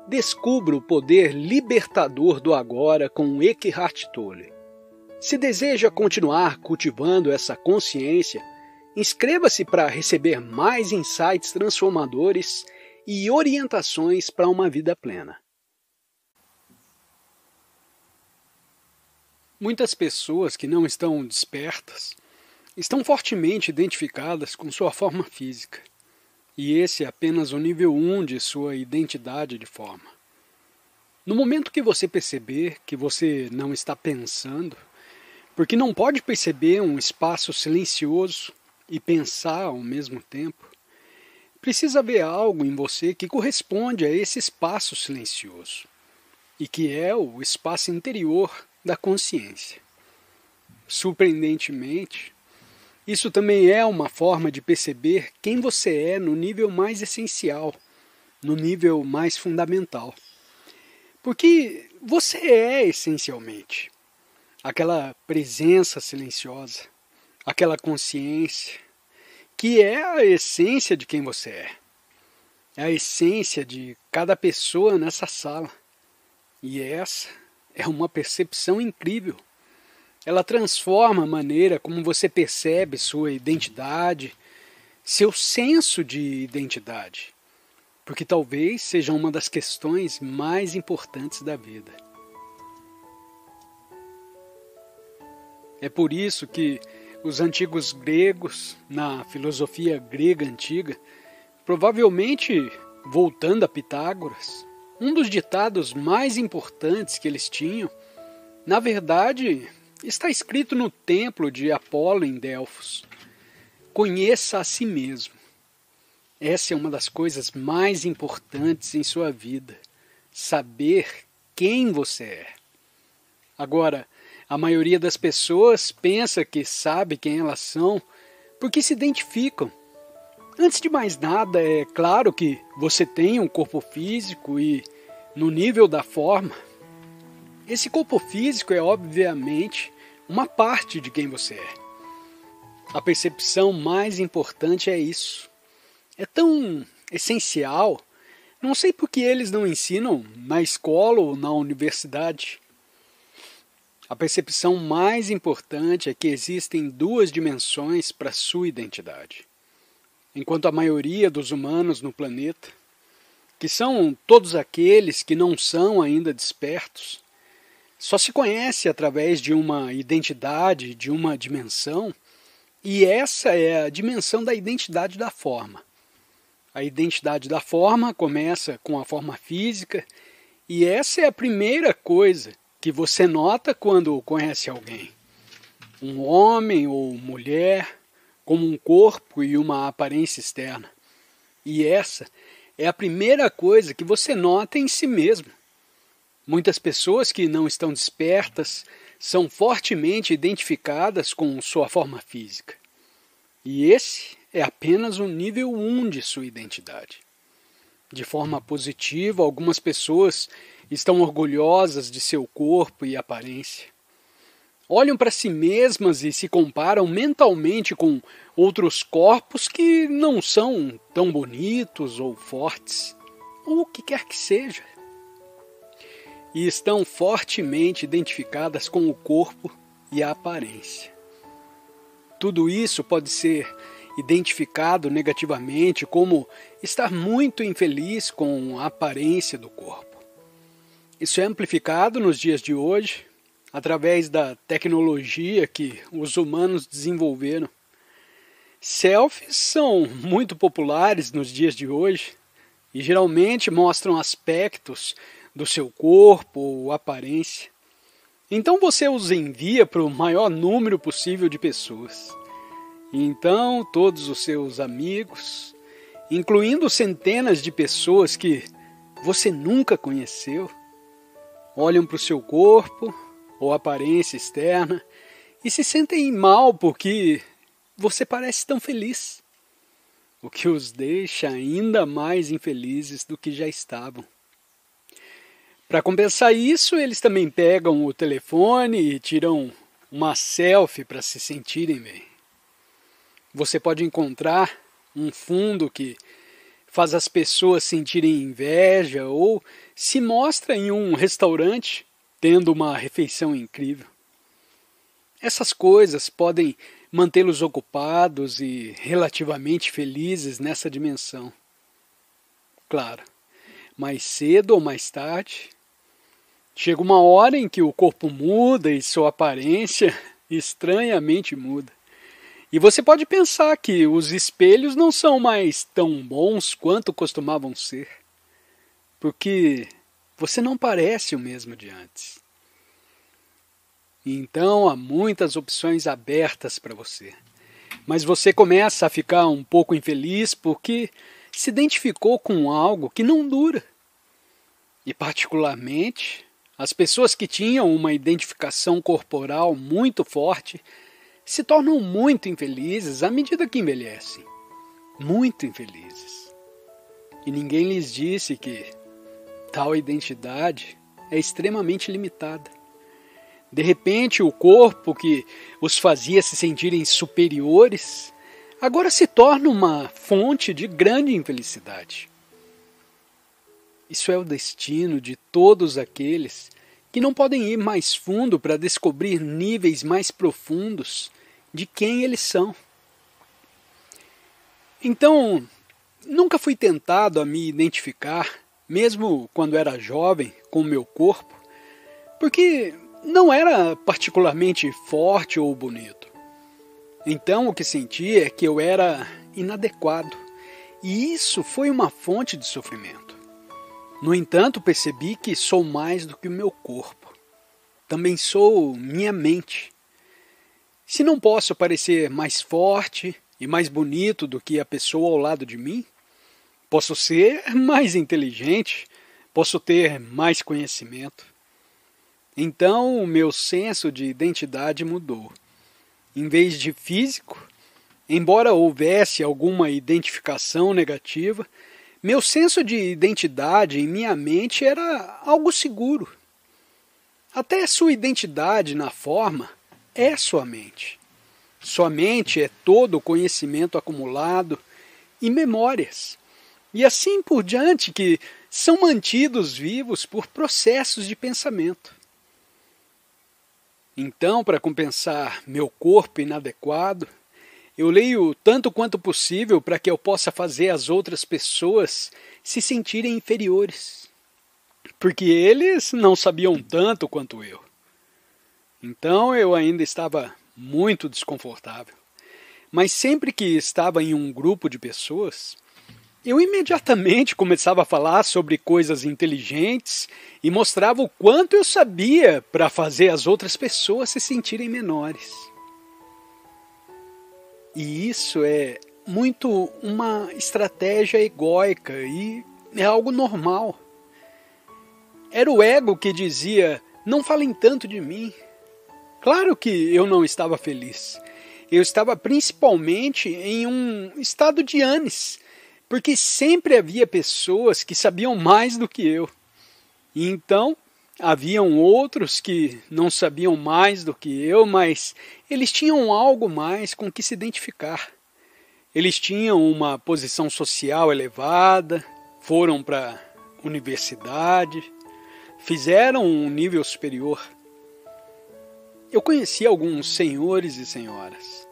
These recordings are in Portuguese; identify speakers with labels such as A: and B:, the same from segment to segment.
A: Descubra o poder libertador do agora com Eckhart Tolle. Se deseja continuar cultivando essa consciência, inscreva-se para receber mais insights transformadores e orientações para uma vida plena. Muitas pessoas que não estão despertas estão fortemente identificadas com sua forma física. E esse é apenas o nível 1 de sua identidade de forma. No momento que você perceber que você não está pensando, porque não pode perceber um espaço silencioso e pensar ao mesmo tempo, precisa haver algo em você que corresponde a esse espaço silencioso, e que é o espaço interior da consciência. Surpreendentemente, isso também é uma forma de perceber quem você é no nível mais essencial, no nível mais fundamental. Porque você é essencialmente aquela presença silenciosa, aquela consciência, que é a essência de quem você é. É a essência de cada pessoa nessa sala. E essa é uma percepção incrível. Ela transforma a maneira como você percebe sua identidade, seu senso de identidade, porque talvez seja uma das questões mais importantes da vida. É por isso que os antigos gregos, na filosofia grega antiga, provavelmente voltando a Pitágoras, um dos ditados mais importantes que eles tinham, na verdade, está escrito no templo de Apolo em Delfos. Conheça a si mesmo. Essa é uma das coisas mais importantes em sua vida. Saber quem você é. Agora, a maioria das pessoas pensa que sabe quem elas são porque se identificam. Antes de mais nada, é claro que você tem um corpo físico e, no nível da forma, esse corpo físico é obviamente uma parte de quem você é. A percepção mais importante é isso. É tão essencial, não sei por que eles não ensinam na escola ou na universidade. A percepção mais importante é que existem duas dimensões para a sua identidade. Enquanto a maioria dos humanos no planeta, que são todos aqueles que não são ainda despertos, só se conhece através de uma identidade, de uma dimensão, e essa é a dimensão da identidade da forma. A identidade da forma começa com a forma física, e essa é a primeira coisa que você nota quando conhece alguém. Um homem ou mulher, como um corpo e uma aparência externa. E essa é a primeira coisa que você nota em si mesmo. Muitas pessoas que não estão despertas são fortemente identificadas com sua forma física. E esse é apenas o nível 1 de sua identidade. De forma positiva, algumas pessoas estão orgulhosas de seu corpo e aparência. Olham para si mesmas e se comparam mentalmente com outros corpos que não são tão bonitos ou fortes, ou o que quer que seja. E estão fortemente identificadas com o corpo e a aparência. Tudo isso pode ser identificado negativamente como estar muito infeliz com a aparência do corpo. Isso é amplificado nos dias de hoje, através da tecnologia que os humanos desenvolveram. Selfies são muito populares nos dias de hoje e geralmente mostram aspectos do seu corpo ou aparência. Então você os envia para o maior número possível de pessoas. E então todos os seus amigos, incluindo centenas de pessoas que você nunca conheceu, olham para o seu corpo ou aparência externa e se sentem mal porque você parece tão feliz, o que os deixa ainda mais infelizes do que já estavam. Para compensar isso, eles também pegam o telefone e tiram uma selfie para se sentirem bem. Você pode encontrar um fundo que faz as pessoas sentirem inveja ou se mostra em um restaurante tendo uma refeição incrível. Essas coisas podem mantê-los ocupados e relativamente felizes nessa dimensão. Claro, mais cedo ou mais tarde, chega uma hora em que o corpo muda e sua aparência estranhamente muda. E você pode pensar que os espelhos não são mais tão bons quanto costumavam ser, porque você não parece o mesmo de antes. Então há muitas opções abertas para você. Mas você começa a ficar um pouco infeliz porque se identificou com algo que não dura. E particularmente, as pessoas que tinham uma identificação corporal muito forte se tornam muito infelizes à medida que envelhecem. Muito infelizes. E ninguém lhes disse que tal identidade é extremamente limitada. De repente, o corpo que os fazia se sentirem superiores, agora se torna uma fonte de grande infelicidade. Isso é o destino de todos aqueles que não podem ir mais fundo para descobrir níveis mais profundos de quem eles são. Então, nunca fui tentado a me identificar, mesmo quando era jovem, com o meu corpo, porque não era particularmente forte ou bonito. Então o que senti é que eu era inadequado, e isso foi uma fonte de sofrimento. No entanto, percebi que sou mais do que o meu corpo. Também sou minha mente. Se não posso parecer mais forte e mais bonito do que a pessoa ao lado de mim, posso ser mais inteligente, posso ter mais conhecimento. Então o meu senso de identidade mudou. Em vez de físico, embora houvesse alguma identificação negativa, meu senso de identidade em minha mente era algo seguro. Até sua identidade na forma é sua mente. Sua mente é todo o conhecimento acumulado e memórias. E assim por diante que são mantidos vivos por processos de pensamento. Então, para compensar meu corpo inadequado, eu leio tanto quanto possível para que eu possa fazer as outras pessoas se sentirem inferiores. Porque eles não sabiam tanto quanto eu. Então eu ainda estava muito desconfortável. Mas sempre que estava em um grupo de pessoas, eu imediatamente começava a falar sobre coisas inteligentes e mostrava o quanto eu sabia para fazer as outras pessoas se sentirem menores. E isso é muito uma estratégia egóica e é algo normal. Era o ego que dizia, não falem tanto de mim. Claro que eu não estava feliz. Eu estava principalmente em um estado de ânimo, porque sempre havia pessoas que sabiam mais do que eu. E então, haviam outros que não sabiam mais do que eu, mas eles tinham algo mais com que se identificar. Eles tinham uma posição social elevada, foram para a universidade, fizeram um nível superior. Eu conheci alguns senhores e senhoras.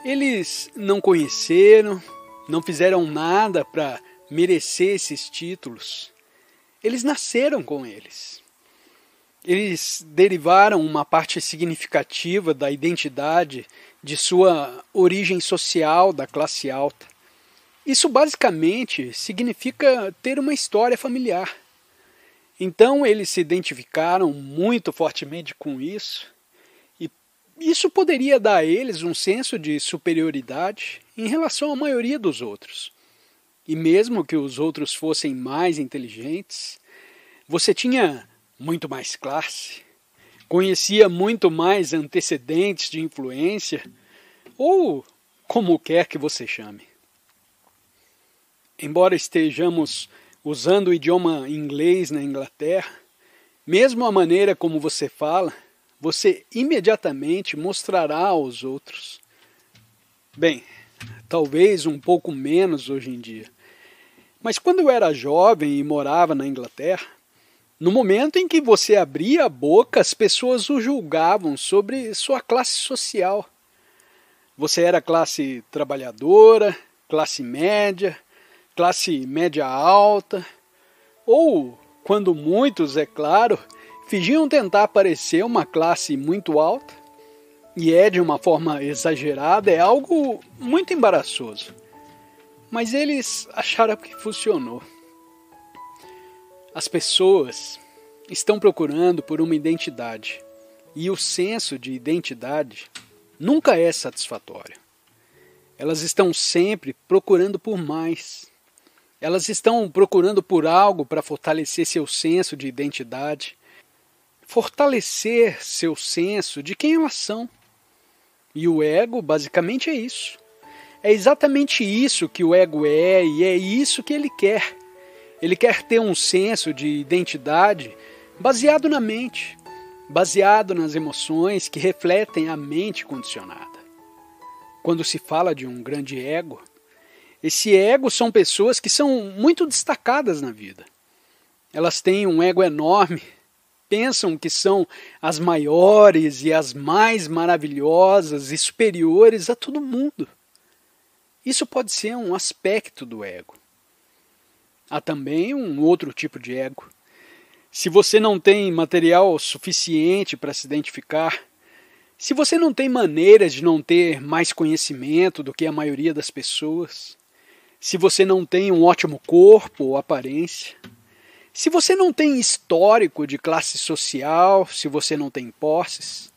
A: Eles não conheceram, não fizeram nada para merecer esses títulos. Eles nasceram com eles. Eles derivaram uma parte significativa da identidade de sua origem social da classe alta. Isso basicamente significa ter uma história familiar. Então eles se identificaram muito fortemente com isso, e isso poderia dar a eles um senso de superioridade em relação à maioria dos outros. E mesmo que os outros fossem mais inteligentes, você tinha muito mais classe, conhecia muito mais antecedentes de influência, ou como quer que você chame. Embora estejamos usando o idioma inglês na Inglaterra, mesmo a maneira como você fala, você imediatamente mostrará aos outros. Bem, talvez um pouco menos hoje em dia. Mas quando eu era jovem e morava na Inglaterra, no momento em que você abria a boca, as pessoas o julgavam sobre sua classe social. Você era classe trabalhadora, classe média alta, ou, quando muitos, é claro, fingiam tentar parecer uma classe muito alta, e é de uma forma exagerada, é algo muito embaraçoso. Mas eles acharam que funcionou. As pessoas estão procurando por uma identidade, e o senso de identidade nunca é satisfatório. Elas estão sempre procurando por mais. Elas estão procurando por algo para fortalecer seu senso de identidade, fortalecer seu senso de quem elas são. E o ego basicamente é isso. É exatamente isso que o ego é e é isso que ele quer. Ele quer ter um senso de identidade baseado na mente, baseado nas emoções que refletem a mente condicionada. Quando se fala de um grande ego, esse ego são pessoas que são muito destacadas na vida. Elas têm um ego enorme, pensam que são as maiores e as mais maravilhosas e superiores a todo mundo. Isso pode ser um aspecto do ego. Há também um outro tipo de ego. Se você não tem material suficiente para se identificar, se você não tem maneiras de não ter mais conhecimento do que a maioria das pessoas, se você não tem um ótimo corpo ou aparência, se você não tem histórico de classe social, se você não tem posses,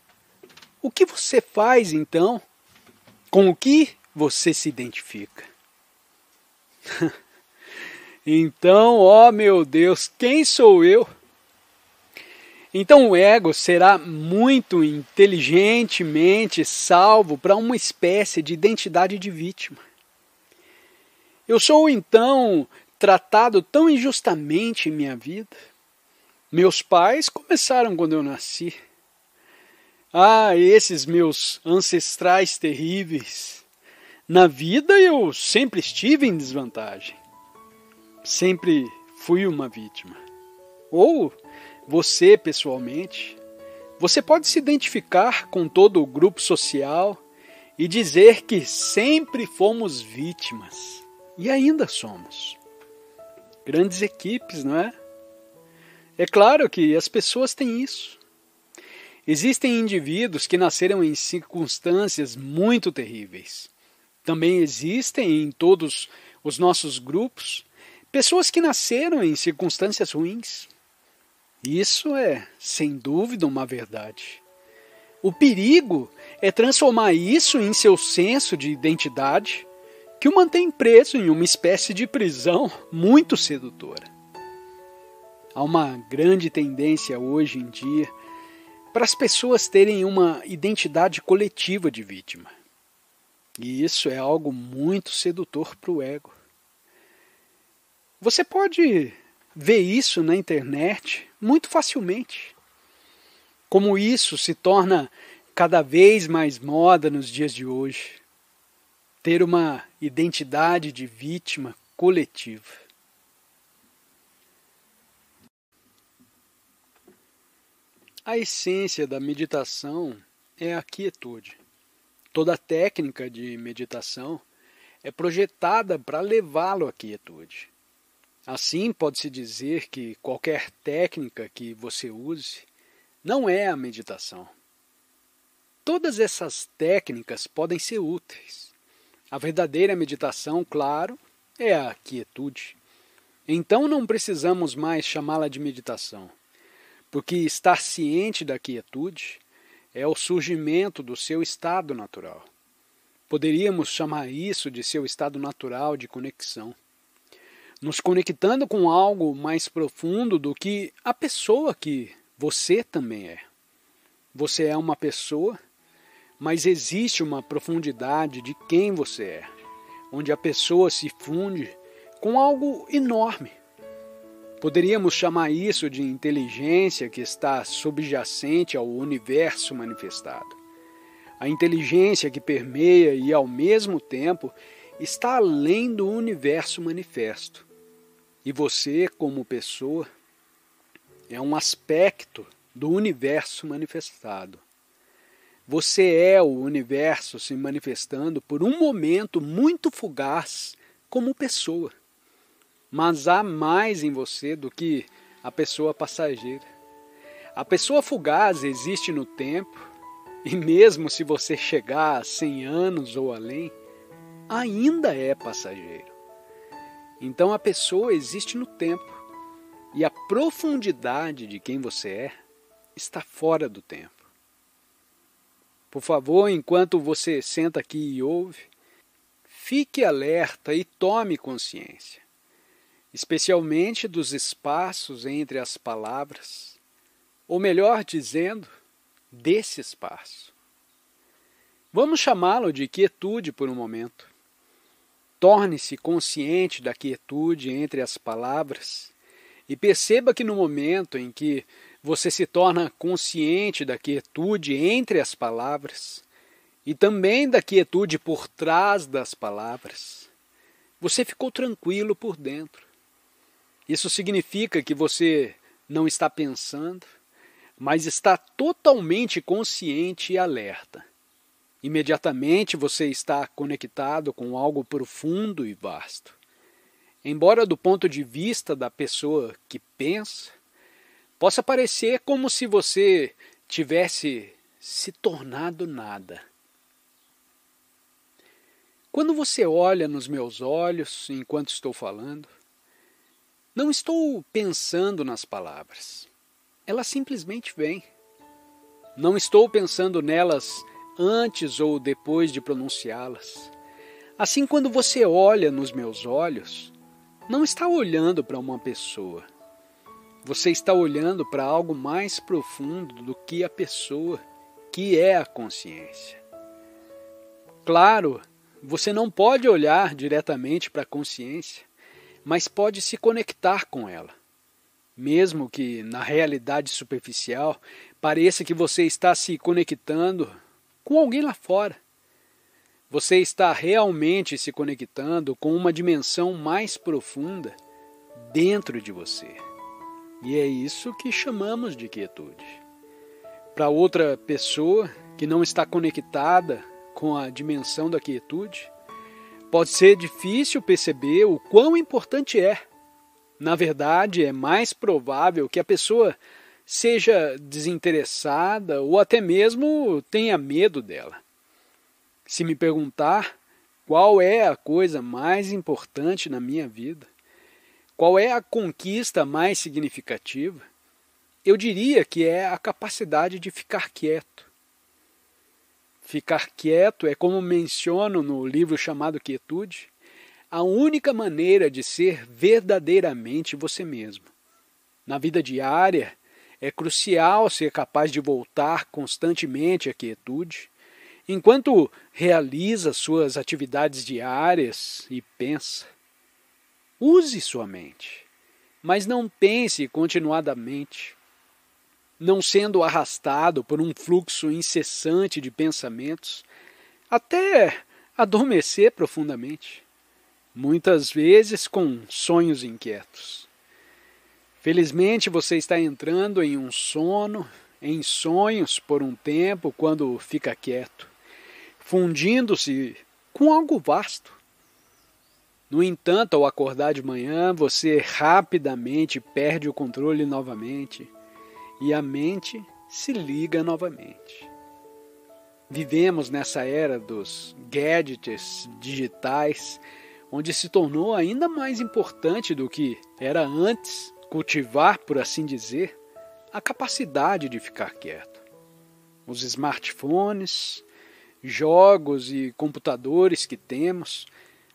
A: o que você faz então? Com o que você se identifica? Então, ó meu Deus, quem sou eu? Então o ego será muito inteligentemente salvo para uma espécie de identidade de vítima. Eu sou então tratado tão injustamente em minha vida. Meus pais começaram quando eu nasci. Esses meus ancestrais terríveis. Na vida eu sempre estive em desvantagem. Sempre fui uma vítima. Ou você, pessoalmente, você pode se identificar com todo o grupo social e dizer que sempre fomos vítimas. E ainda somos. Grandes equipes, não é? É claro que as pessoas têm isso. Existem indivíduos que nasceram em circunstâncias muito terríveis. Também existem em todos os nossos grupos pessoas que nasceram em circunstâncias ruins. Isso é, sem dúvida, uma verdade. O perigo é transformar isso em seu senso de identidade, que o mantém preso em uma espécie de prisão muito sedutora. Há uma grande tendência hoje em dia para as pessoas terem uma identidade coletiva de vítima. E isso é algo muito sedutor para o ego. Você pode ver isso na internet muito facilmente. Como isso se torna cada vez mais moda nos dias de hoje. Ter uma identidade de vítima coletiva. A essência da meditação é a quietude. Toda técnica de meditação é projetada para levá-lo à quietude. Assim, pode-se dizer que qualquer técnica que você use não é a meditação. Todas essas técnicas podem ser úteis. A verdadeira meditação, claro, é a quietude. Então não precisamos mais chamá-la de meditação, porque estar ciente da quietude é o surgimento do seu estado natural. Poderíamos chamar isso de seu estado natural de conexão. Nos conectando com algo mais profundo do que a pessoa que você também é. Você é uma pessoa, mas existe uma profundidade de quem você é, onde a pessoa se funde com algo enorme. Poderíamos chamar isso de inteligência que está subjacente ao universo manifestado. A inteligência que permeia e, ao mesmo tempo, está além do universo manifesto. E você, como pessoa, é um aspecto do universo manifestado. Você é o universo se manifestando por um momento muito fugaz como pessoa. Mas há mais em você do que a pessoa passageira. A pessoa fugaz existe no tempo, e mesmo se você chegar a 100 anos ou além, ainda é passageiro. Então a pessoa existe no tempo, e a profundidade de quem você é está fora do tempo. Por favor, enquanto você senta aqui e ouve, fique alerta e tome consciência, especialmente dos espaços entre as palavras, ou melhor dizendo, desse espaço. Vamos chamá-lo de quietude por um momento. Torne-se consciente da quietude entre as palavras e perceba que no momento em que você se torna consciente da quietude entre as palavras e também da quietude por trás das palavras, você ficou tranquilo por dentro. Isso significa que você não está pensando, mas está totalmente consciente e alerta. Imediatamente você está conectado com algo profundo e vasto. Embora do ponto de vista da pessoa que pensa, possa parecer como se você tivesse se tornado nada. Quando você olha nos meus olhos enquanto estou falando, não estou pensando nas palavras. Elas simplesmente vêm. Não estou pensando nelas antes ou depois de pronunciá-las. Assim, quando você olha nos meus olhos, não está olhando para uma pessoa. Você está olhando para algo mais profundo do que a pessoa, que é a consciência. Claro, você não pode olhar diretamente para a consciência, mas pode se conectar com ela. Mesmo que, na realidade superficial, pareça que você está se conectando com alguém lá fora. Você está realmente se conectando com uma dimensão mais profunda dentro de você. E é isso que chamamos de quietude. Para outra pessoa que não está conectada com a dimensão da quietude, pode ser difícil perceber o quão importante é. Na verdade, é mais provável que a pessoa seja desinteressada ou até mesmo tenha medo dela. Se me perguntar qual é a coisa mais importante na minha vida, qual é a conquista mais significativa, eu diria que é a capacidade de ficar quieto. Ficar quieto é, como menciono no livro chamado Quietude, a única maneira de ser verdadeiramente você mesmo. Na vida diária, é crucial ser capaz de voltar constantemente à quietude, enquanto realiza suas atividades diárias e pensa. Use sua mente, mas não pense continuadamente, não sendo arrastado por um fluxo incessante de pensamentos, até adormecer profundamente, muitas vezes com sonhos inquietos. Felizmente você está entrando em um sono, em sonhos por um tempo quando fica quieto, fundindo-se com algo vasto. No entanto, ao acordar de manhã, você rapidamente perde o controle novamente e a mente se liga novamente. Vivemos nessa era dos gadgets digitais, onde se tornou ainda mais importante do que era antes cultivar, por assim dizer, a capacidade de ficar quieto. Os smartphones, jogos e computadores que temos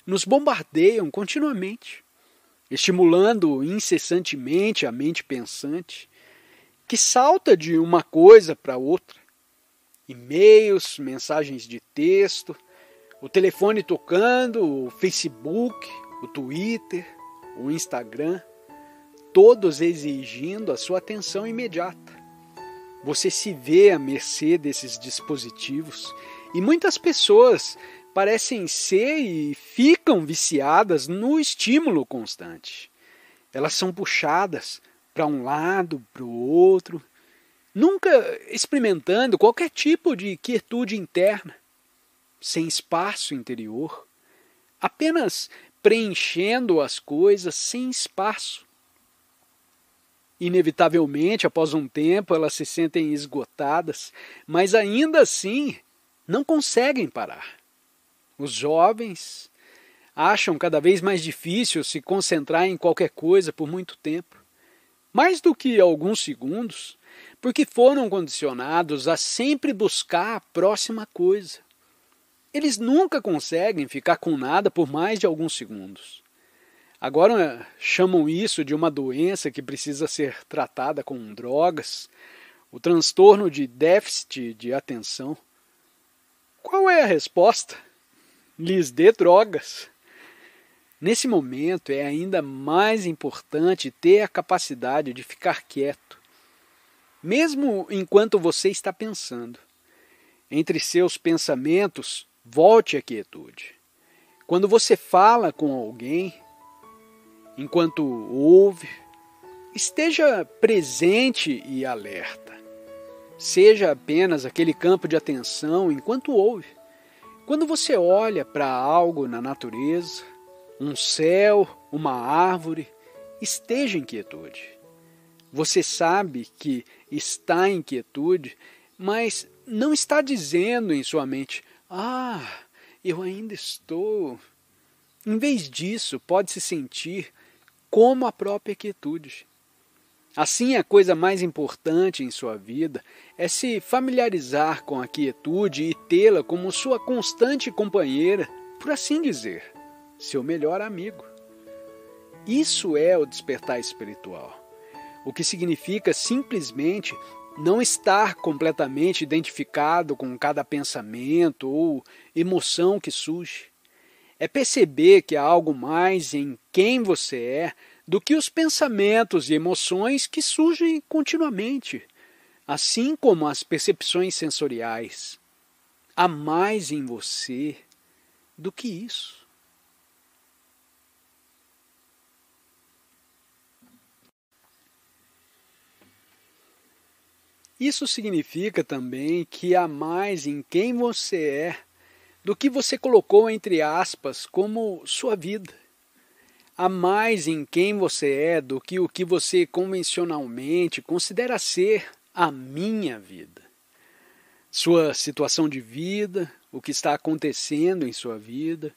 A: nos bombardeiam continuamente, estimulando incessantemente a mente pensante, que salta de uma coisa para outra. E-mails, mensagens de texto, o telefone tocando, o Facebook, o Twitter, o Instagram, todos exigindo a sua atenção imediata. Você se vê à mercê desses dispositivos e muitas pessoas parecem ser e ficam viciadas no estímulo constante. Elas são puxadas para um lado, para o outro, nunca experimentando qualquer tipo de quietude interna, sem espaço interior, apenas preenchendo as coisas sem espaço. Inevitavelmente, após um tempo, elas se sentem esgotadas, mas ainda assim não conseguem parar. Os jovens acham cada vez mais difícil se concentrar em qualquer coisa por muito tempo, mais do que alguns segundos, porque foram condicionados a sempre buscar a próxima coisa. Eles nunca conseguem ficar com nada por mais de alguns segundos. Agora chamam isso de uma doença que precisa ser tratada com drogas, o transtorno de déficit de atenção. Qual é a resposta? Lhes dê drogas. Nesse momento é ainda mais importante ter a capacidade de ficar quieto, mesmo enquanto você está pensando. Entre seus pensamentos, volte à quietude. Quando você fala com alguém, enquanto ouve, esteja presente e alerta. Seja apenas aquele campo de atenção enquanto ouve. Quando você olha para algo na natureza, um céu, uma árvore, esteja em quietude. Você sabe que está em quietude, mas não está dizendo em sua mente, eu ainda estou. Em vez disso, pode se sentir como a própria quietude. Assim, a coisa mais importante em sua vida é se familiarizar com a quietude e tê-la como sua constante companheira, por assim dizer, seu melhor amigo. Isso é o despertar espiritual, o que significa simplesmente não estar completamente identificado com cada pensamento ou emoção que surge. É perceber que há algo mais em quem você é do que os pensamentos e emoções que surgem continuamente, assim como as percepções sensoriais. Há mais em você do que isso. Isso significa também que há mais em quem você é do que você colocou entre aspas como sua vida. Há mais em quem você é do que o que você convencionalmente considera ser a minha vida. Sua situação de vida, o que está acontecendo em sua vida,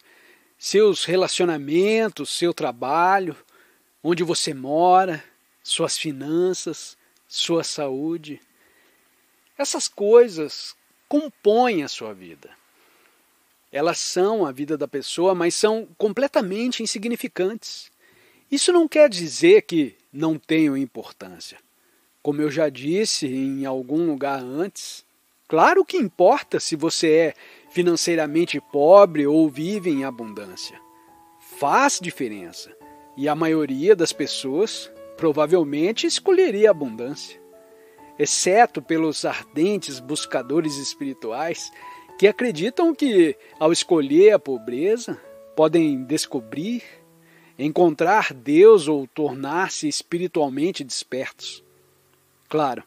A: seus relacionamentos, seu trabalho, onde você mora, suas finanças, sua saúde. Essas coisas compõem a sua vida. Elas são a vida da pessoa, mas são completamente insignificantes. Isso não quer dizer que não tenham importância. Como eu já disse em algum lugar antes, claro que importa se você é financeiramente pobre ou vive em abundância. Faz diferença. E a maioria das pessoas provavelmente escolheria a abundância. Exceto pelos ardentes buscadores espirituais que acreditam que, ao escolher a pobreza, podem descobrir, encontrar Deus ou tornar-se espiritualmente despertos. Claro,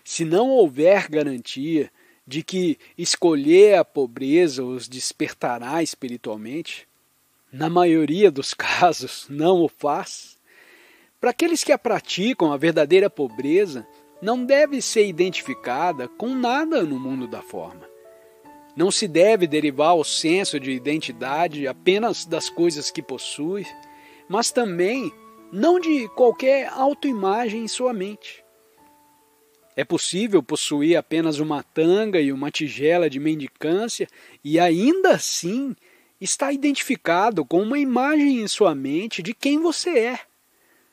A: se não houver garantia de que escolher a pobreza os despertará espiritualmente, na maioria dos casos não o faz. Para aqueles que a praticam, a verdadeira pobreza não deve ser identificada com nada no mundo da forma. Não se deve derivar o senso de identidade apenas das coisas que possui, mas também não de qualquer autoimagem em sua mente. É possível possuir apenas uma tanga e uma tigela de mendicância e ainda assim estar identificado com uma imagem em sua mente de quem você é.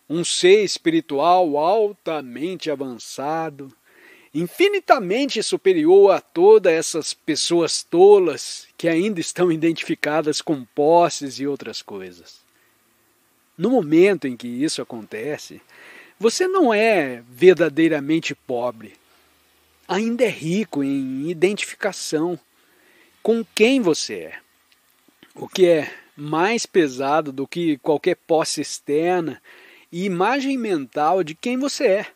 A: Um ser espiritual altamente avançado, infinitamente superior a todas essas pessoas tolas que ainda estão identificadas com posses e outras coisas. No momento em que isso acontece, você não é verdadeiramente pobre. Ainda é rico em identificação com quem você é. O que é mais pesado do que qualquer posse externa e imagem mental de quem você é,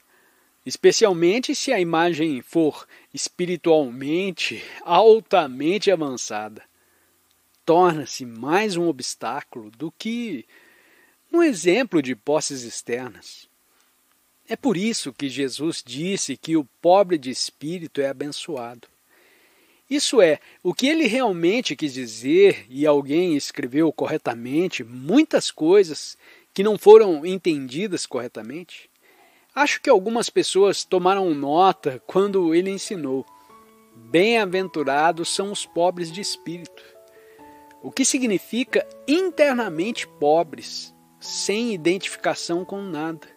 A: especialmente se a imagem for espiritualmente altamente avançada. Torna-se mais um obstáculo do que um exemplo de posses externas. É por isso que Jesus disse que o pobre de espírito é abençoado. Isso é, o que ele realmente quis dizer, e alguém escreveu corretamente muitas coisas que não foram entendidas corretamente. Acho que algumas pessoas tomaram nota quando ele ensinou: bem-aventurados são os pobres de espírito, o que significa internamente pobres, sem identificação com nada.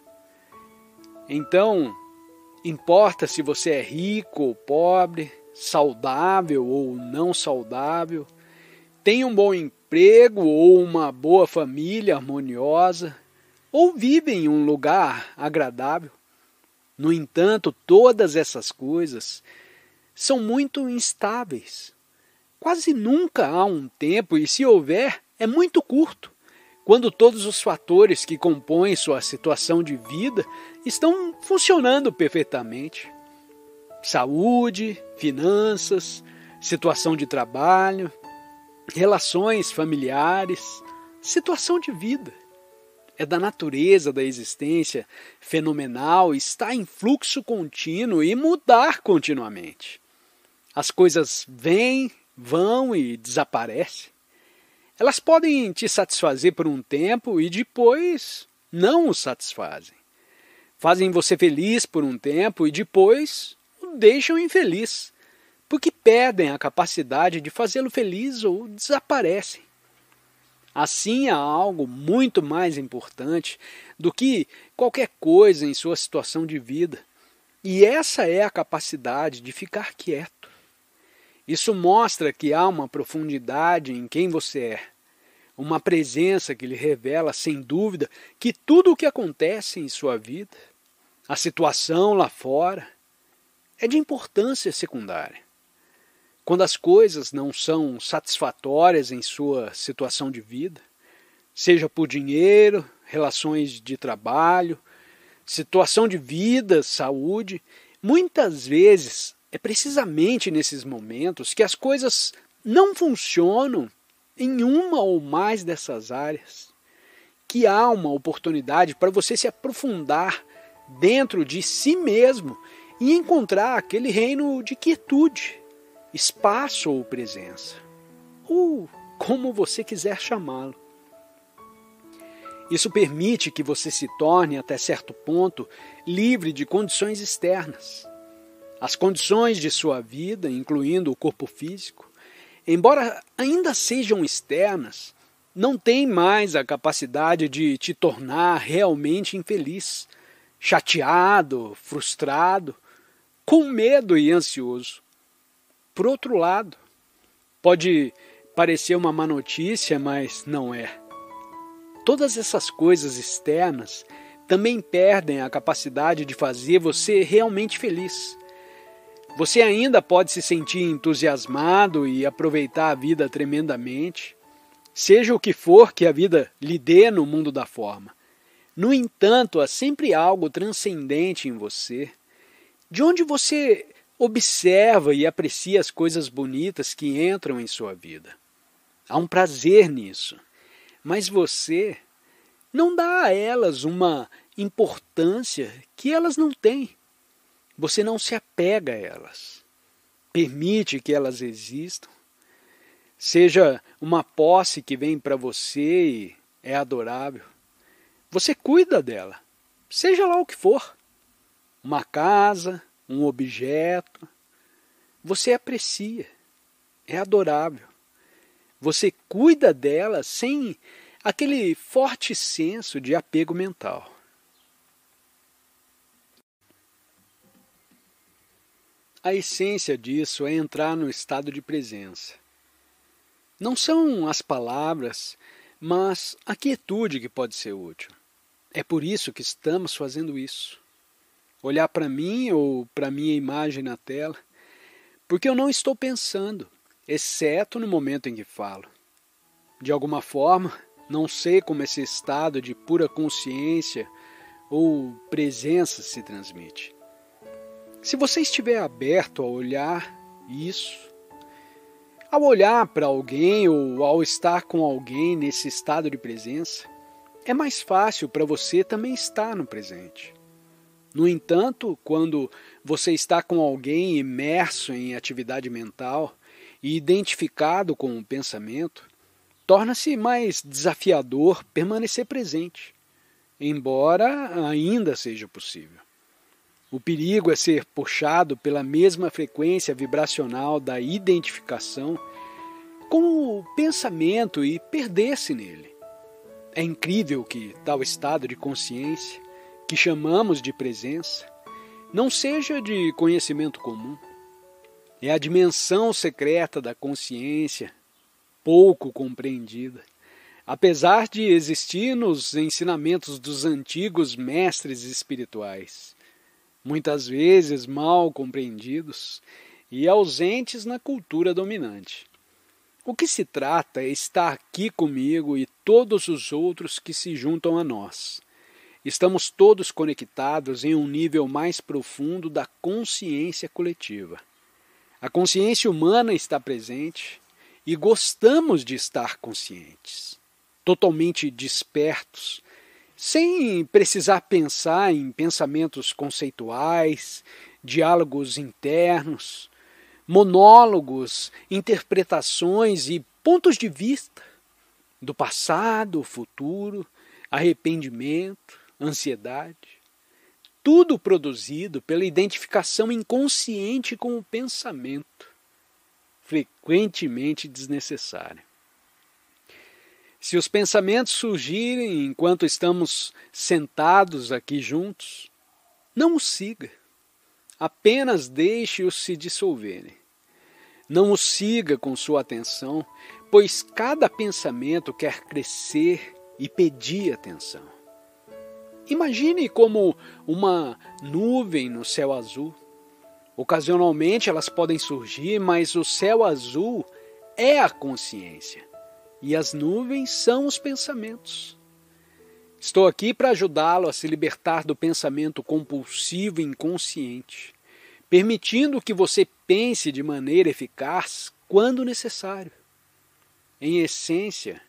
A: Então, importa se você é rico ou pobre, saudável ou não saudável, tem um bom emprego ou uma boa família harmoniosa, ou vive em um lugar agradável. No entanto, todas essas coisas são muito instáveis. Quase nunca há um tempo, e se houver, é muito curto, quando todos os fatores que compõem sua situação de vida estão funcionando perfeitamente. Saúde, finanças, situação de trabalho, relações familiares, situação de vida. É da natureza da existência fenomenal estar em fluxo contínuo e mudar continuamente. As coisas vêm, vão e desaparecem. Elas podem te satisfazer por um tempo e depois não o satisfazem. Fazem você feliz por um tempo e depois o deixam infeliz, porque perdem a capacidade de fazê-lo feliz ou desaparecem. Assim, há algo muito mais importante do que qualquer coisa em sua situação de vida, e essa é a capacidade de ficar quieto. Isso mostra que há uma profundidade em quem você é, uma presença que lhe revela, sem dúvida, que tudo o que acontece em sua vida, a situação lá fora, é de importância secundária. Quando as coisas não são satisfatórias em sua situação de vida, seja por dinheiro, relações de trabalho, situação de vida, saúde, muitas vezes é precisamente nesses momentos que as coisas não funcionam em uma ou mais dessas áreas, que há uma oportunidade para você se aprofundar dentro de si mesmo e encontrar aquele reino de quietude, espaço ou presença, ou como você quiser chamá-lo. Isso permite que você se torne, até certo ponto, livre de condições externas. As condições de sua vida, incluindo o corpo físico, embora ainda sejam externas, não têm mais a capacidade de te tornar realmente infeliz, chateado, frustrado, com medo e ansioso. Por outro lado, pode parecer uma má notícia, mas não é. Todas essas coisas externas também perdem a capacidade de fazer você realmente feliz. Você ainda pode se sentir entusiasmado e aproveitar a vida tremendamente, seja o que for que a vida lhe dê no mundo da forma. No entanto, há sempre algo transcendente em você, de onde você observa e aprecia as coisas bonitas que entram em sua vida. Há um prazer nisso, mas você não dá a elas uma importância que elas não têm. Você não se apega a elas. Permite que elas existam. Seja uma posse que vem para você e é adorável. Você cuida dela, seja lá o que for. Uma casa, um objeto. Você aprecia, é adorável. Você cuida dela sem aquele forte senso de apego mental. A essência disso é entrar no estado de presença. Não são as palavras, mas a quietude que pode ser útil. É por isso que estamos fazendo isso. Olhar para mim ou para minha imagem na tela, porque eu não estou pensando, exceto no momento em que falo. De alguma forma, Não sei como esse estado de pura consciência ou presença se transmite. Se você estiver aberto a olhar isso, ao olhar para alguém ou ao estar com alguém nesse estado de presença, é mais fácil para você também estar no presente. No entanto, quando você está com alguém imerso em atividade mental e identificado com o pensamento, torna-se mais desafiador permanecer presente, embora ainda seja possível. O perigo é ser puxado pela mesma frequência vibracional da identificação com o pensamento e perder-se nele. É incrível que tal estado de consciência, que chamamos de presença, não seja de conhecimento comum. É a dimensão secreta da consciência, pouco compreendida, apesar de existir nos ensinamentos dos antigos mestres espirituais, muitas vezes mal compreendidos e ausentes na cultura dominante. O que se trata é estar aqui comigo e todos os outros que se juntam a nós. Estamos todos conectados em um nível mais profundo da consciência coletiva. A consciência humana está presente e gostamos de estar conscientes, totalmente despertos, sem precisar pensar em pensamentos conceituais, diálogos internos, monólogos, interpretações e pontos de vista do passado, futuro, arrependimento, ansiedade. Tudo produzido pela identificação inconsciente com o pensamento, frequentemente desnecessário. Se os pensamentos surgirem enquanto estamos sentados aqui juntos, não os siga. Apenas deixe-os se dissolverem. Não os siga com sua atenção, pois cada pensamento quer crescer e pedir atenção. Imagine como uma nuvem no céu azul. Ocasionalmente elas podem surgir, mas o céu azul é a consciência. E as nuvens são os pensamentos. Estou aqui para ajudá-lo a se libertar do pensamento compulsivo e inconsciente, permitindo que você pense de maneira eficaz quando necessário. Em essência,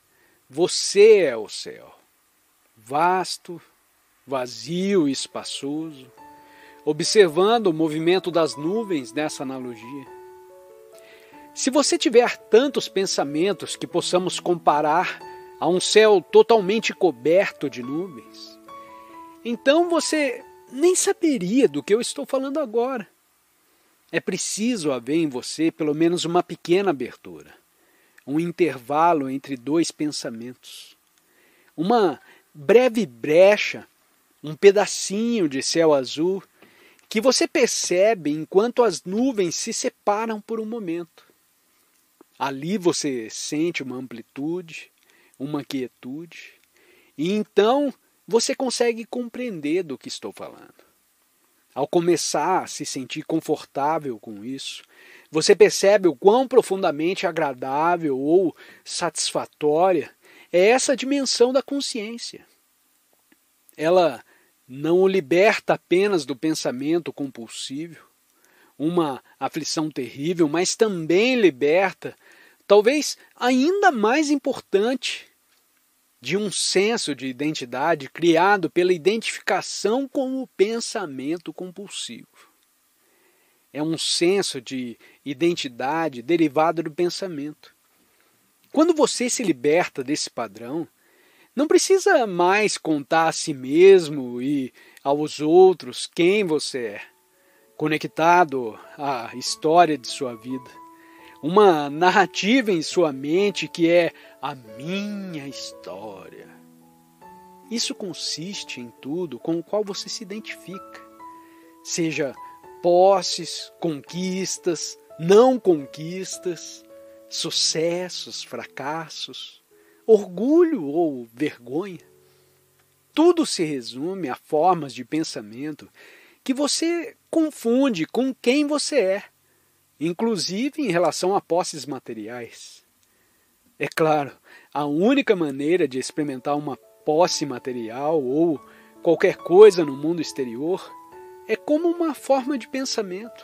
A: você é o céu, vasto, vazio e espaçoso, observando o movimento das nuvens nessa analogia. Se você tiver tantos pensamentos que possamos comparar a um céu totalmente coberto de nuvens, então você nem saberia do que eu estou falando agora. É preciso haver em você pelo menos uma pequena abertura, um intervalo entre dois pensamentos, uma breve brecha, um pedacinho de céu azul que você percebe enquanto as nuvens se separam por um momento. Ali você sente uma amplitude, uma quietude, e então você consegue compreender do que estou falando. Ao começar a se sentir confortável com isso, você percebe o quão profundamente agradável ou satisfatória é essa dimensão da consciência. Ela não o liberta apenas do pensamento compulsivo, uma aflição terrível, mas também liberta, talvez ainda mais importante, de um senso de identidade criado pela identificação com o pensamento compulsivo. É um senso de identidade derivado do pensamento. Quando você se liberta desse padrão, não precisa mais contar a si mesmo e aos outros quem você é, conectado à história de sua vida. Uma narrativa em sua mente que é a minha história. Isso consiste em tudo com o qual você se identifica, seja posses, conquistas, não conquistas, sucessos, fracassos, orgulho ou vergonha. Tudo se resume a formas de pensamento que você confunde com quem você é, inclusive em relação a posses materiais. É claro, a única maneira de experimentar uma posse material ou qualquer coisa no mundo exterior é como uma forma de pensamento,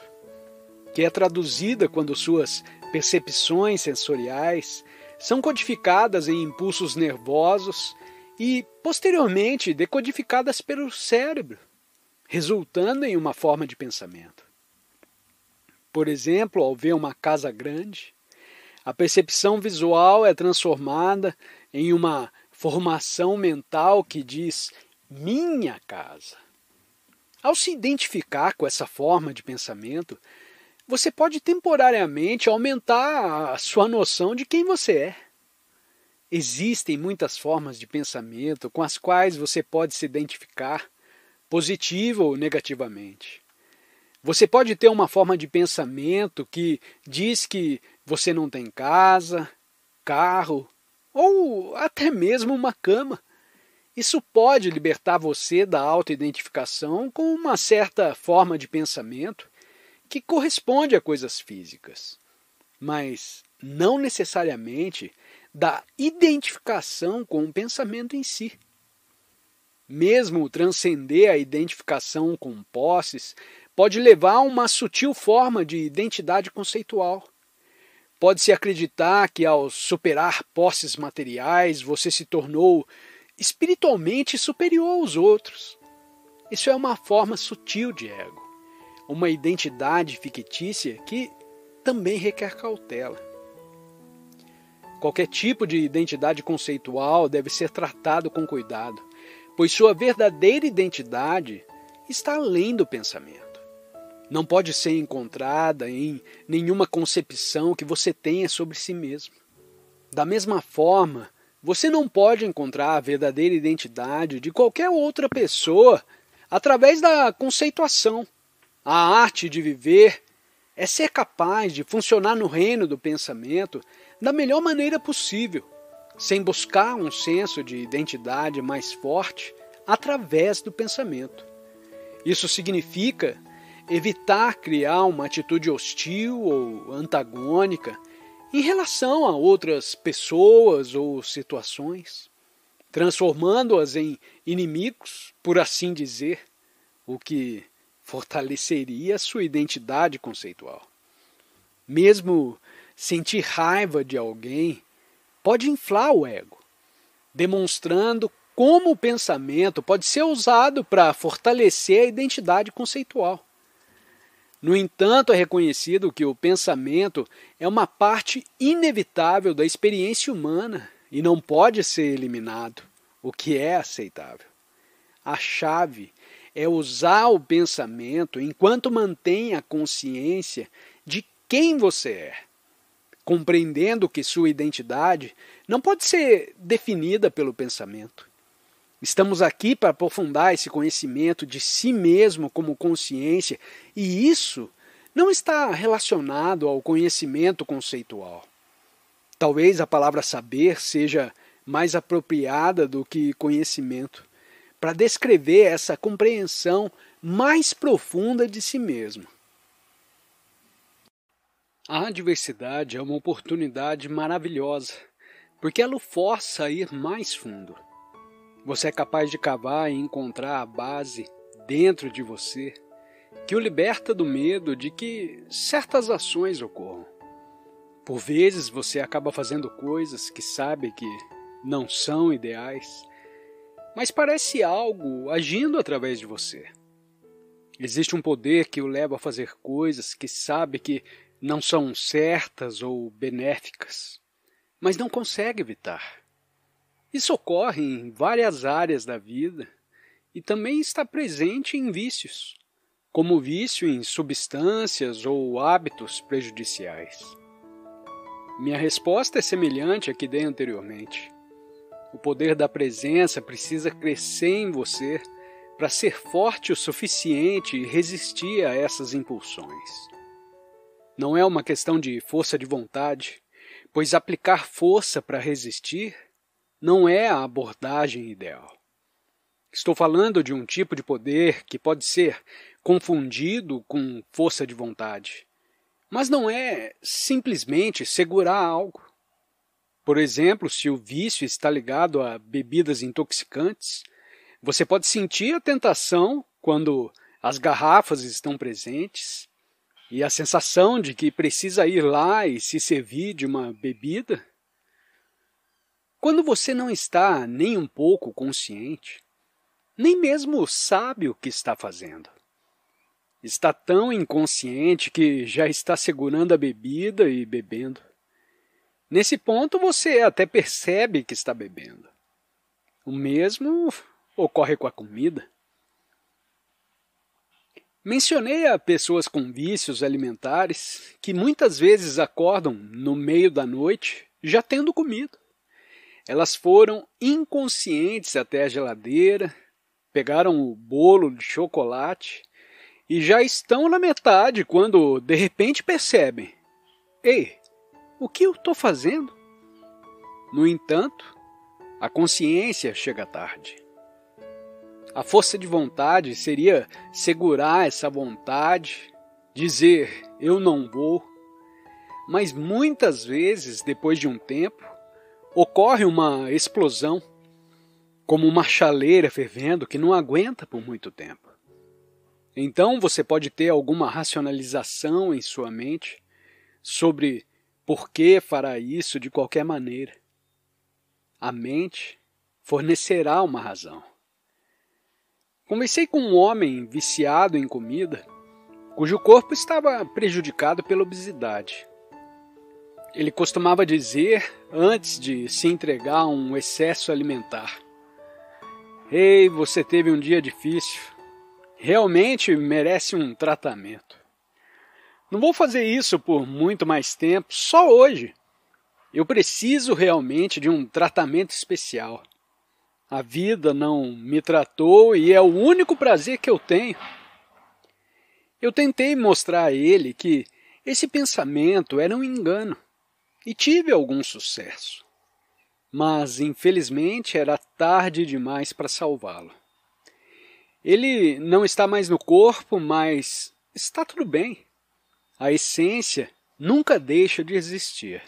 A: que é traduzida quando suas percepções sensoriais são codificadas em impulsos nervosos e, posteriormente, decodificadas pelo cérebro, resultando em uma forma de pensamento. Por exemplo, ao ver uma casa grande, a percepção visual é transformada em uma formação mental que diz minha casa. Ao se identificar com essa forma de pensamento, você pode temporariamente aumentar a sua noção de quem você é. Existem muitas formas de pensamento com as quais você pode se identificar, positiva ou negativamente. Você pode ter uma forma de pensamento que diz que você não tem casa, carro ou até mesmo uma cama. Isso pode libertar você da autoidentificação com uma certa forma de pensamento que corresponde a coisas físicas, mas não necessariamente da identificação com o pensamento em si. Mesmo transcender a identificação com posses pode levar a uma sutil forma de identidade conceitual. Pode-se acreditar que ao superar posses materiais você se tornou espiritualmente superior aos outros. Isso é uma forma sutil de ego, uma identidade fictícia que também requer cautela. Qualquer tipo de identidade conceitual deve ser tratado com cuidado, pois sua verdadeira identidade está além do pensamento. Não pode ser encontrada em nenhuma concepção que você tenha sobre si mesmo. Da mesma forma, você não pode encontrar a verdadeira identidade de qualquer outra pessoa através da conceituação. A arte de viver é ser capaz de funcionar no reino do pensamento da melhor maneira possível, sem buscar um senso de identidade mais forte através do pensamento. Isso significa evitar criar uma atitude hostil ou antagônica em relação a outras pessoas ou situações, transformando-as em inimigos, por assim dizer, o que fortaleceria sua identidade conceitual. Mesmo sentir raiva de alguém pode inflar o ego, demonstrando como o pensamento pode ser usado para fortalecer a identidade conceitual. No entanto, é reconhecido que o pensamento é uma parte inevitável da experiência humana e não pode ser eliminado, o que é aceitável. A chave é usar o pensamento enquanto mantém a consciência de quem você é, compreendendo que sua identidade não pode ser definida pelo pensamento. Estamos aqui para aprofundar esse conhecimento de si mesmo como consciência, e isso não está relacionado ao conhecimento conceitual. Talvez a palavra saber seja mais apropriada do que conhecimento, para descrever essa compreensão mais profunda de si mesmo. A adversidade é uma oportunidade maravilhosa, porque ela o força a ir mais fundo. Você é capaz de cavar e encontrar a base dentro de você que o liberta do medo de que certas ações ocorram. Por vezes você acaba fazendo coisas que sabe que não são ideais, mas parece algo agindo através de você. Existe um poder que o leva a fazer coisas que sabe que não são certas ou benéficas, mas não consegue evitar. Isso ocorre em várias áreas da vida e também está presente em vícios, como o vício em substâncias ou hábitos prejudiciais. Minha resposta é semelhante à que dei anteriormente. O poder da presença precisa crescer em você para ser forte o suficiente e resistir a essas impulsões. Não é uma questão de força de vontade, pois aplicar força para resistir não é a abordagem ideal. Estou falando de um tipo de poder que pode ser confundido com força de vontade, mas não é simplesmente segurar algo. Por exemplo, se o vício está ligado a bebidas intoxicantes, você pode sentir a tentação quando as garrafas estão presentes e a sensação de que precisa ir lá e se servir de uma bebida. Quando você não está nem um pouco consciente, nem mesmo sabe o que está fazendo. Está tão inconsciente que já está segurando a bebida e bebendo. Nesse ponto você até percebe que está bebendo. O mesmo ocorre com a comida. Mencionei a pessoas com vícios alimentares que muitas vezes acordam no meio da noite já tendo comido. Elas foram inconscientes até a geladeira, pegaram o bolo de chocolate e já estão na metade quando de repente percebem: ei, o que eu estou fazendo? No entanto, a consciência chega tarde. A força de vontade seria segurar essa vontade, dizer eu não vou, mas muitas vezes, depois de um tempo, ocorre uma explosão, como uma chaleira fervendo que não aguenta por muito tempo. Então você pode ter alguma racionalização em sua mente sobre por que fará isso de qualquer maneira. A mente fornecerá uma razão. Conversei com um homem viciado em comida, cujo corpo estava prejudicado pela obesidade. Ele costumava dizer, antes de se entregar a um excesso alimentar: ei, você teve um dia difícil. Realmente merece um tratamento. Não vou fazer isso por muito mais tempo, só hoje. Eu preciso realmente de um tratamento especial. A vida não me tratou e é o único prazer que eu tenho. Eu tentei mostrar a ele que esse pensamento era um engano e tive algum sucesso. Mas, infelizmente, era tarde demais para salvá-lo. Ele não está mais no corpo, mas está tudo bem. A essência nunca deixa de existir.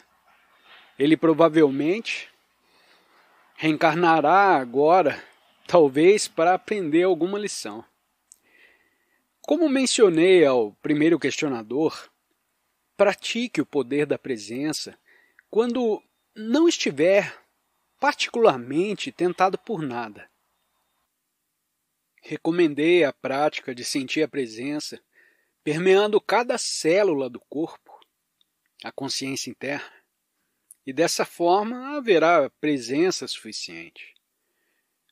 A: Ele provavelmente reencarnará agora, talvez para aprender alguma lição. Como mencionei ao primeiro questionador, pratique o poder da presença quando não estiver particularmente tentado por nada. Recomendei a prática de sentir a presença permeando cada célula do corpo, a consciência interna, e dessa forma haverá presença suficiente.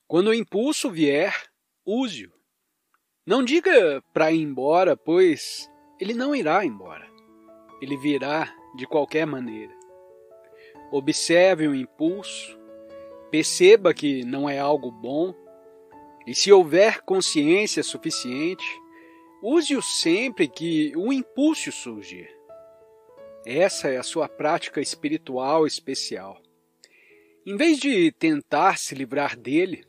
A: Quando o impulso vier, use-o. Não diga para ir embora, pois ele não irá embora. Ele virá de qualquer maneira. Observe o impulso, perceba que não é algo bom, e se houver consciência suficiente, use-o sempre que o impulso surgir. Essa é a sua prática espiritual especial. Em vez de tentar se livrar dele,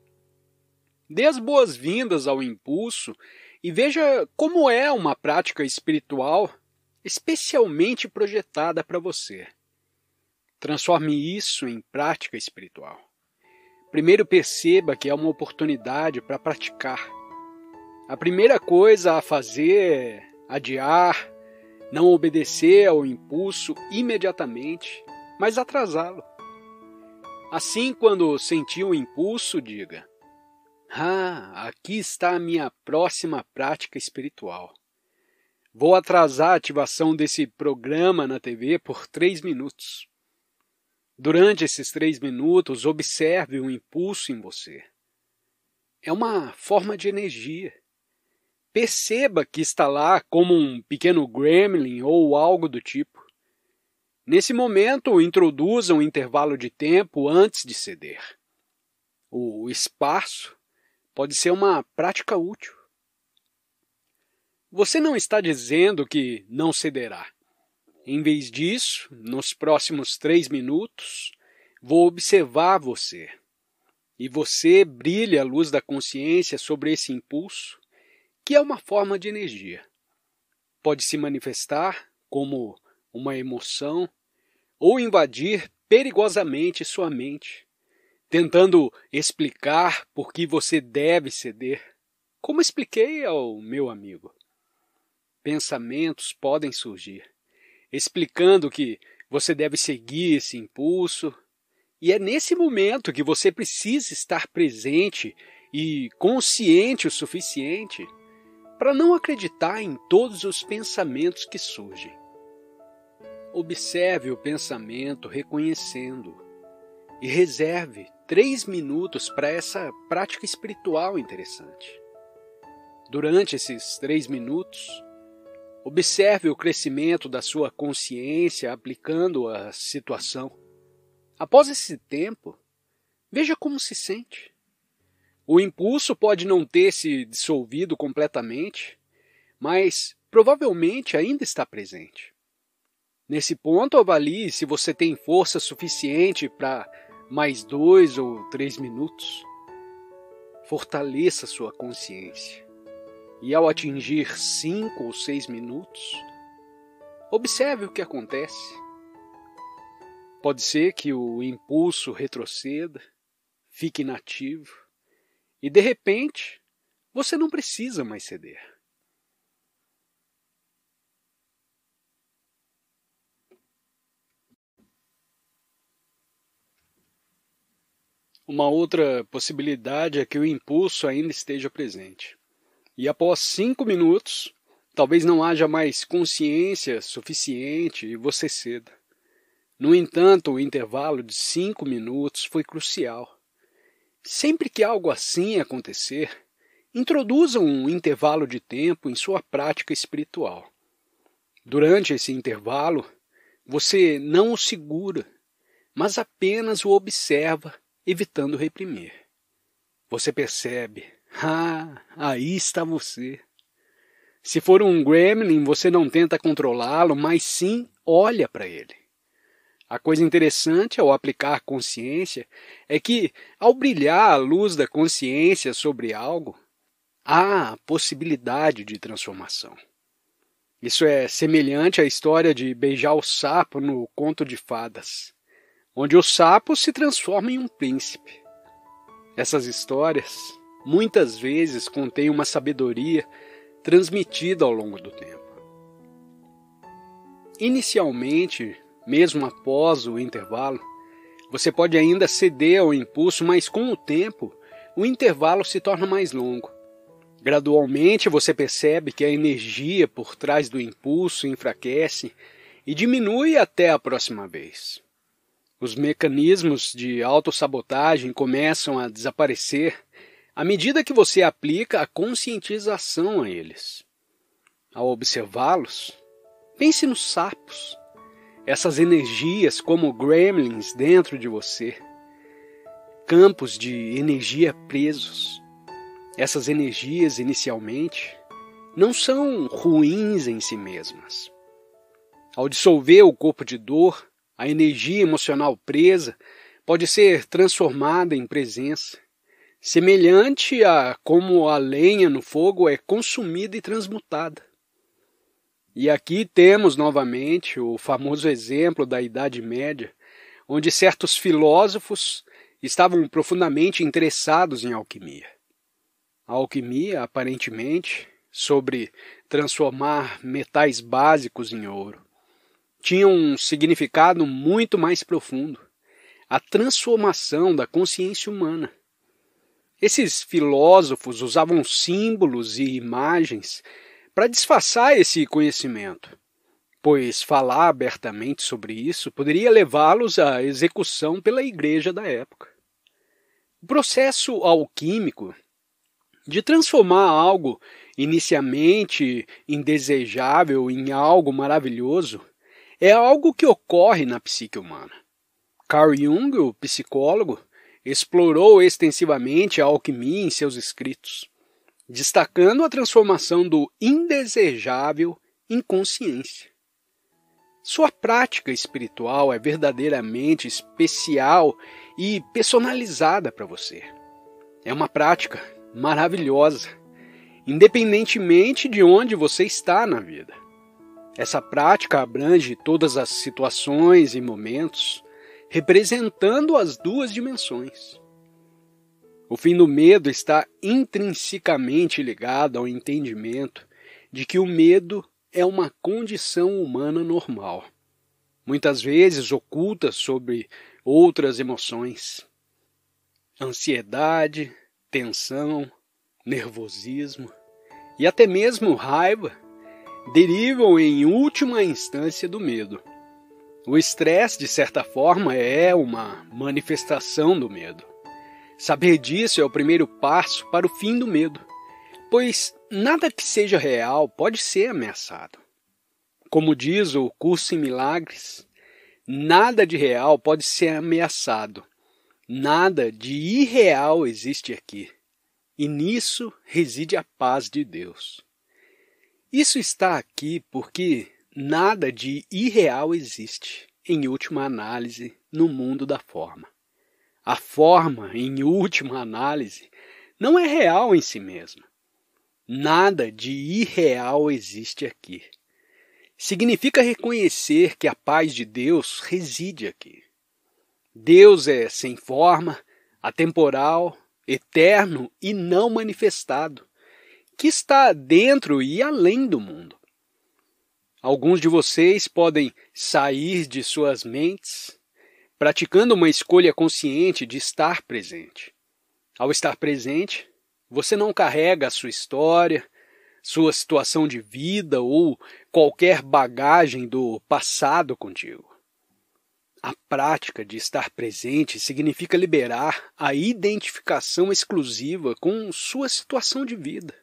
A: dê as boas-vindas ao impulso e veja como é uma prática espiritual especialmente projetada para você. Transforme isso em prática espiritual. Primeiro perceba que é uma oportunidade para praticar. A primeira coisa a fazer é adiar, não obedecer ao impulso imediatamente, mas atrasá-lo. Assim, quando sentir o impulso, diga: aqui está a minha próxima prática espiritual. Vou atrasar a ativação desse programa na TV por 3 minutos. Durante esses 3 minutos, observe o impulso em você. É uma forma de energia. Perceba que está lá como um pequeno gremlin ou algo do tipo. Nesse momento, introduza um intervalo de tempo antes de ceder. O espaço pode ser uma prática útil. Você não está dizendo que não cederá. Em vez disso, nos próximos 3 minutos, vou observar você. E você brilha a luz da consciência sobre esse impulso, que é uma forma de energia. Pode se manifestar como uma emoção ou invadir perigosamente sua mente, tentando explicar por que você deve ceder, como expliquei ao meu amigo. Pensamentos podem surgir, explicando que você deve seguir esse impulso, e é nesse momento que você precisa estar presente e consciente o suficiente para não acreditar em todos os pensamentos que surgem. Observe o pensamento reconhecendo e reserve 3 minutos para essa prática espiritual interessante. Durante esses 3 minutos, observe o crescimento da sua consciência aplicando a situação. Após esse tempo, veja como se sente. O impulso pode não ter se dissolvido completamente, mas provavelmente ainda está presente. Nesse ponto, avalie se você tem força suficiente para mais 2 ou 3 minutos. Fortaleça sua consciência. E ao atingir 5 ou 6 minutos, observe o que acontece. Pode ser que o impulso retroceda, fique inativo, e de repente, você não precisa mais ceder. Uma outra possibilidade é que o impulso ainda esteja presente. E após 5 minutos, talvez não haja mais consciência suficiente e você ceda. No entanto, o intervalo de 5 minutos foi crucial. Sempre que algo assim acontecer, introduza um intervalo de tempo em sua prática espiritual. Durante esse intervalo, você não o segura, mas apenas o observa, evitando reprimir. Você percebe, aí está você. Se for um gremlin, você não tenta controlá-lo, mas sim olha para ele. A coisa interessante ao aplicar consciência é que, ao brilhar a luz da consciência sobre algo, há a possibilidade de transformação. Isso é semelhante à história de beijar o sapo no conto de fadas, onde o sapo se transforma em um príncipe. Essas histórias, muitas vezes, contêm uma sabedoria transmitida ao longo do tempo. Inicialmente, mesmo após o intervalo, você pode ainda ceder ao impulso, mas com o tempo, o intervalo se torna mais longo. Gradualmente, você percebe que a energia por trás do impulso enfraquece e diminui até a próxima vez. Os mecanismos de autossabotagem começam a desaparecer à medida que você aplica a conscientização a eles. Ao observá-los, pense nos sapos. Essas energias como gremlins dentro de você, campos de energia presos. Essas energias, inicialmente, não são ruins em si mesmas. Ao dissolver o corpo de dor, a energia emocional presa pode ser transformada em presença, semelhante a como a lenha no fogo é consumida e transmutada. E aqui temos novamente o famoso exemplo da Idade Média, onde certos filósofos estavam profundamente interessados em alquimia. A alquimia, aparentemente, sobre transformar metais básicos em ouro, tinha um significado muito mais profundo, a transformação da consciência humana. Esses filósofos usavam símbolos e imagens para disfarçar esse conhecimento, pois falar abertamente sobre isso poderia levá-los à execução pela igreja da época. O processo alquímico de transformar algo inicialmente indesejável em algo maravilhoso é algo que ocorre na psique humana. Carl Jung, o psicólogo, explorou extensivamente a alquimia em seus escritos, destacando a transformação do indesejável em consciência. Sua prática espiritual é verdadeiramente especial e personalizada para você. É uma prática maravilhosa, independentemente de onde você está na vida. Essa prática abrange todas as situações e momentos, representando as duas dimensões. O fim do medo está intrinsecamente ligado ao entendimento de que o medo é uma condição humana normal, muitas vezes oculta sobre outras emoções. Ansiedade, tensão, nervosismo e até mesmo raiva derivam em última instância do medo. O estresse, de certa forma, é uma manifestação do medo. Saber disso é o primeiro passo para o fim do medo, pois nada que seja real pode ser ameaçado. Como diz o Curso em Milagres, nada de real pode ser ameaçado, nada de irreal existe aqui, e nisso reside a paz de Deus. Isso está aqui porque nada de irreal existe, em última análise, no mundo da forma. A forma, em última análise, não é real em si mesma. Nada de irreal existe aqui. Significa reconhecer que a paz de Deus reside aqui. Deus é sem forma, atemporal, eterno e não manifestado, que está dentro e além do mundo. Alguns de vocês podem sair de suas mentes praticando uma escolha consciente de estar presente. Ao estar presente, você não carrega a sua história, sua situação de vida ou qualquer bagagem do passado contigo. A prática de estar presente significa liberar a identificação exclusiva com sua situação de vida.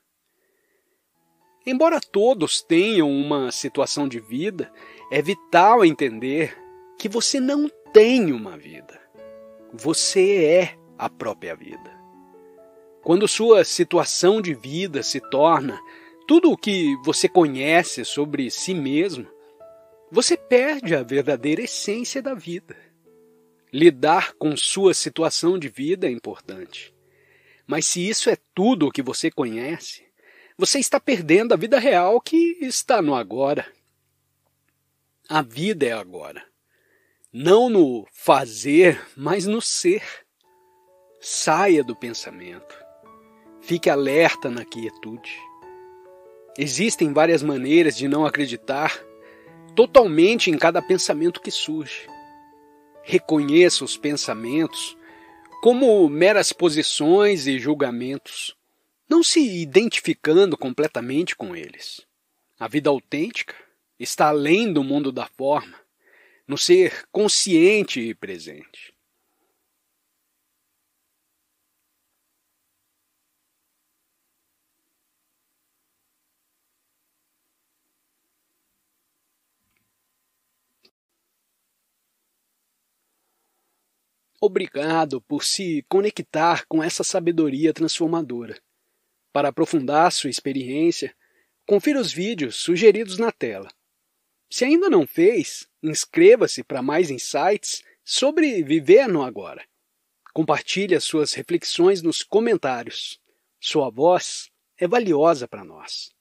A: Embora todos tenham uma situação de vida, é vital entender que você não tem uma vida. Você é a própria vida. Quando sua situação de vida se torna tudo o que você conhece sobre si mesmo, você perde a verdadeira essência da vida. Lidar com sua situação de vida é importante. Mas se isso é tudo o que você conhece, você está perdendo a vida real que está no agora. A vida é agora. Não no fazer, mas no ser. Saia do pensamento. Fique alerta na quietude. Existem várias maneiras de não acreditar totalmente em cada pensamento que surge. Reconheça os pensamentos como meras posições e julgamentos, não se identificando completamente com eles. A vida autêntica está além do mundo da forma, no ser consciente e presente. Obrigado por se conectar com essa sabedoria transformadora. Para aprofundar sua experiência, confira os vídeos sugeridos na tela. Se ainda não fez, inscreva-se para mais insights sobre viver no agora. Compartilhe as suas reflexões nos comentários. Sua voz é valiosa para nós.